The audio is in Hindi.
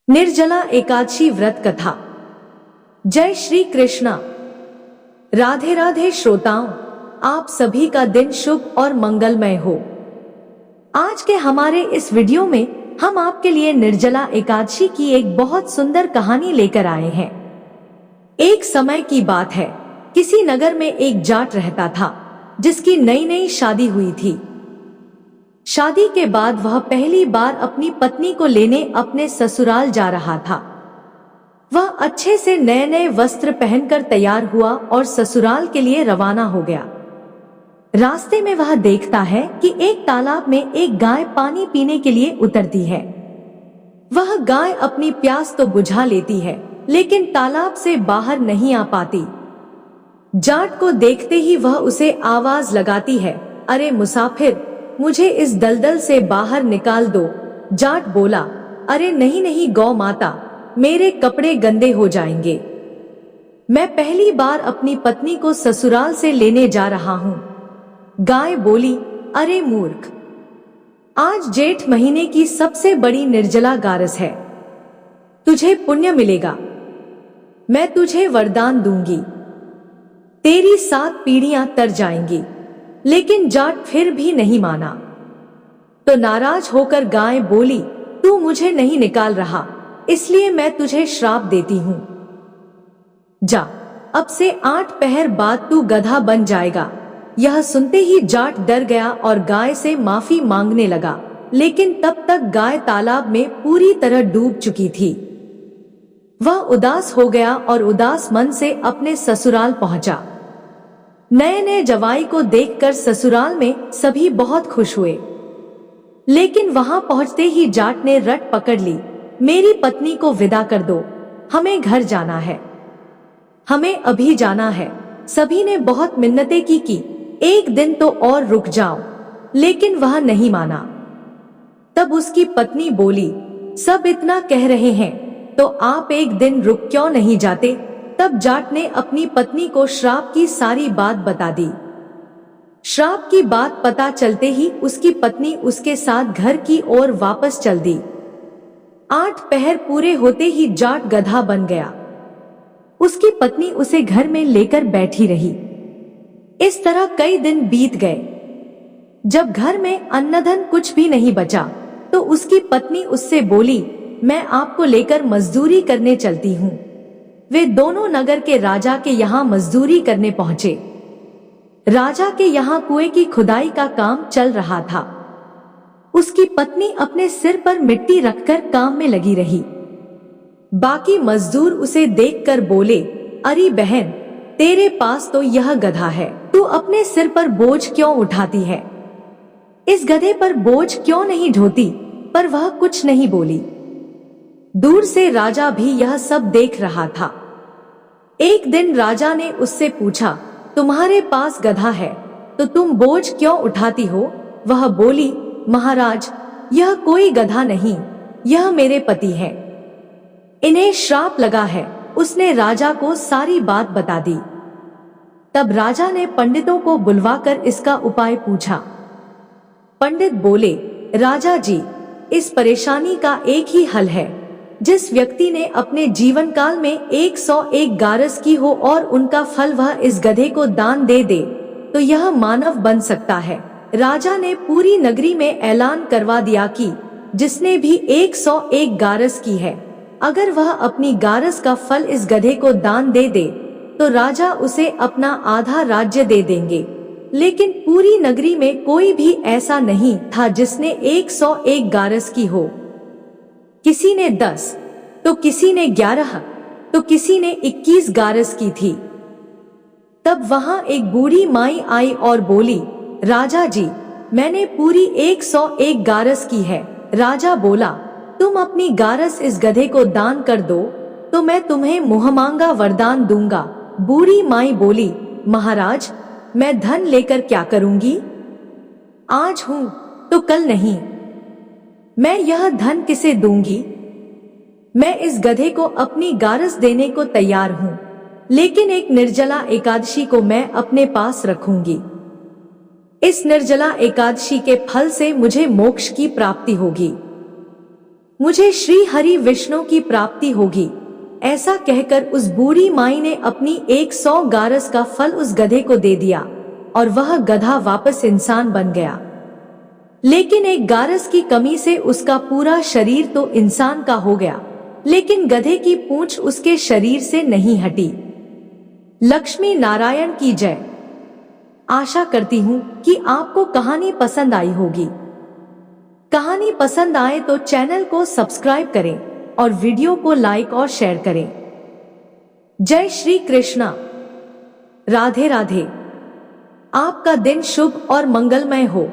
निर्जला एकादशी व्रत कथा। जय श्री कृष्णा। राधे राधे श्रोताओं, आप सभी का दिन शुभ और मंगलमय हो। आज के हमारे इस वीडियो में हम आपके लिए निर्जला एकादशी की एक बहुत सुंदर कहानी लेकर आए हैं। एक समय की बात है, किसी नगर में एक जाट रहता था जिसकी नई नई शादी हुई थी। शादी के बाद वह पहली बार अपनी पत्नी को लेने अपने ससुराल जा रहा था। वह अच्छे से नए नए वस्त्र पहनकर तैयार हुआ और ससुराल के लिए रवाना हो गया। रास्ते में वह देखता है कि एक तालाब में एक गाय पानी पीने के लिए उतरती है। वह गाय अपनी प्यास तो बुझा लेती है, लेकिन तालाब से बाहर नहीं आ पाती। जाट को देखते ही वह उसे आवाज लगाती है, अरे मुसाफिर, मुझे इस दलदल से बाहर निकाल दो। जाट बोला, अरे नहीं नहीं गौ माता, मेरे कपड़े गंदे हो जाएंगे। मैं पहली बार अपनी पत्नी को ससुराल से लेने जा रहा हूँ। गाय बोली, अरे मूर्ख, आज जेठ महीने की सबसे बड़ी निर्जला गारस है, तुझे पुण्य मिलेगा। मैं तुझे वरदान दूंगी, तेरी 7 पीढ़ियां तर जाएंगी। लेकिन जाट फिर भी नहीं माना। तो नाराज होकर गाय बोली, तू मुझे नहीं निकाल रहा, इसलिए मैं तुझे श्राप देती हूं। जा, अब से 8 पहर बाद तू गधा बन जाएगा। यह सुनते ही जाट डर गया और गाय से माफी मांगने लगा, लेकिन तब तक गाय तालाब में पूरी तरह डूब चुकी थी। वह उदास हो गया और उदास मन से अपने ससुराल पहुंचा। नए नए जवाई को देखकर ससुराल में सभी बहुत खुश हुए, लेकिन वहां पहुंचते ही जाट ने रट पकड़ ली, मेरी पत्नी को विदा कर दो, हमें घर जाना है, हमें अभी जाना है। सभी ने बहुत मिन्नतें की, एक दिन तो और रुक जाओ, लेकिन वह नहीं माना। तब उसकी पत्नी बोली, सब इतना कह रहे हैं तो आप एक दिन रुक क्यों नहीं जाते। तब जाट ने अपनी पत्नी को श्राप की सारी बात बता दी। श्राप की बात पता चलते ही उसकी पत्नी उसके साथ घर की ओर वापस चल दी। 8 पहर पूरे होते ही जाट गधा बन गया। उसकी पत्नी उसे घर में लेकर बैठी रही। इस तरह कई दिन बीत गए। जब घर में अन्नधन कुछ भी नहीं बचा, तो उसकी पत्नी उससे बोली, मैं आपको लेकर मजदूरी करने चलती हूँ। वे दोनों नगर के राजा के यहाँ मजदूरी करने पहुंचे। राजा के यहाँ कुएं की खुदाई का काम चल रहा था। उसकी पत्नी अपने सिर पर मिट्टी रखकर काम में लगी रही। बाकी मजदूर उसे देखकर बोले, अरे बहन, तेरे पास तो यह गधा है, तू अपने सिर पर बोझ क्यों उठाती है? इस गधे पर बोझ क्यों नहीं ढोती? पर वह कुछ नहीं बोली। दूर से राजा भी यह सब देख रहा था। एक दिन राजा ने उससे पूछा, तुम्हारे पास गधा है तो तुम बोझ क्यों उठाती हो? वह बोली, महाराज, यह कोई गधा नहीं, यह मेरे पति है, इन्हें श्राप लगा है। उसने राजा को सारी बात बता दी। तब राजा ने पंडितों को बुलवाकर इसका उपाय पूछा। पंडित बोले, राजा जी, इस परेशानी का एक ही हल है। जिस व्यक्ति ने अपने जीवन काल में 101 गारस की हो और उनका फल वह इस गधे को दान दे दे, तो यह मानव बन सकता है। राजा ने पूरी नगरी में ऐलान करवा दिया कि जिसने भी 101 गारस की है, अगर वह अपनी गारस का फल इस गधे को दान दे दे, तो राजा उसे अपना आधा राज्य दे देंगे। लेकिन पूरी नगरी में कोई भी ऐसा नहीं था जिसने 101 गारस की हो। किसी ने 10, तो किसी ने 11, तो किसी ने 21 गारस की थी। तब वहां एक बूढ़ी माई आई और बोली, राजा जी, मैंने पूरी 101 गारस की है। राजा बोला, तुम अपनी गारस इस गधे को दान कर दो तो मैं तुम्हें मुहमांगा वरदान दूंगा। बूढ़ी माई बोली, महाराज, मैं धन लेकर क्या करूंगी? आज हूं तो कल नहीं, मैं यह धन किसे दूंगी? मैं इस गधे को अपनी गारस देने को तैयार हूं, लेकिन एक निर्जला एकादशी को मैं अपने पास रखूंगी। इस निर्जला एकादशी के फल से मुझे मोक्ष की प्राप्ति होगी। मुझे श्री हरि विष्णु की प्राप्ति होगी। ऐसा कहकर उस बूढ़ी माई ने अपनी 100 गारस का फल उस गधे को दे दिया और वह गधा वापस इंसान बन गया। लेकिन एक गारस की कमी से उसका पूरा शरीर तो इंसान का हो गया, लेकिन गधे की पूंछ उसके शरीर से नहीं हटी। लक्ष्मी नारायण की जय। आशा करती हूँ कि आपको कहानी पसंद आई होगी। कहानी पसंद आए तो चैनल को सब्सक्राइब करें और वीडियो को लाइक और शेयर करें। जय श्री कृष्णा। राधे राधे। आपका दिन शुभ और मंगलमय हो।